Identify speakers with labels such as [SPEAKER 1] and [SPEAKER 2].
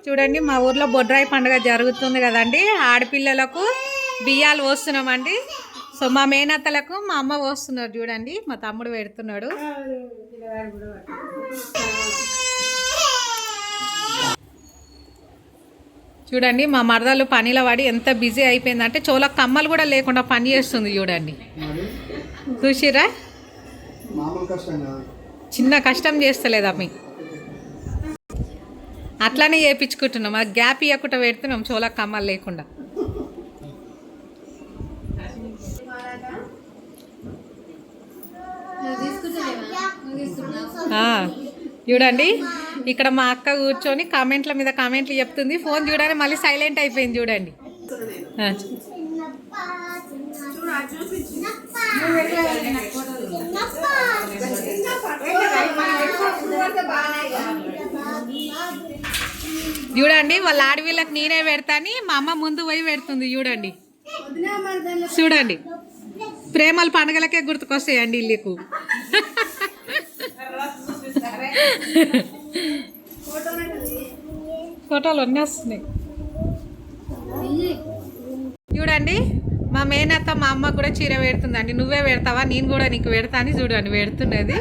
[SPEAKER 1] చూడండి మా ఊర్లో బొడ్రాయి పండుగ జరుగుతుంది కదండి. ఆడపిల్లలకు బియ్యాలు పోస్తున్నామండి. సో మా మేనత్తలకు మా అమ్మ పోస్తున్నారు. చూడండి మా తమ్ముడు పెడుతున్నాడు. చూడండి మా మరదలు పనిలో పడి ఎంత బిజీ అయిపోయిందంటే చోలకు కమ్మలు కూడా లేకుండా పని చేస్తుంది. చూడండి చూసిరా, చిన్న కష్టం చేస్తలేదా మీకు? అట్లానే చేయించుకుంటున్నాం. అది గ్యాప్ ఇవ్వకుండా పెడుతున్నాం చోలకు కమ్మలు లేకుండా. చూడండి ఇక్కడ మా అక్క కూర్చొని కామెంట్ల మీద కామెంట్లు చెప్తుంది. ఫోన్ చూడండి మళ్ళీ సైలెంట్ అయిపోయింది. చూడండి చూడండి వాళ్ళ ఆడవిళ్ళకి నేనే పెడతాని మా అమ్మ ముందు పోయి పెడుతుంది. చూడండి చూడండి ప్రేమల పండుగలకే గుర్తుకొస్తాయండి ఇల్లుకు. ఫోటోలు అన్నీ వస్తున్నాయి. చూడండి మా మేనత్త మా అమ్మ కూడా చీర పెడుతుందండి. నువ్వే పెడతావా, నేను కూడా నీకు పెడతా అని చూడండి పెడుతున్నది.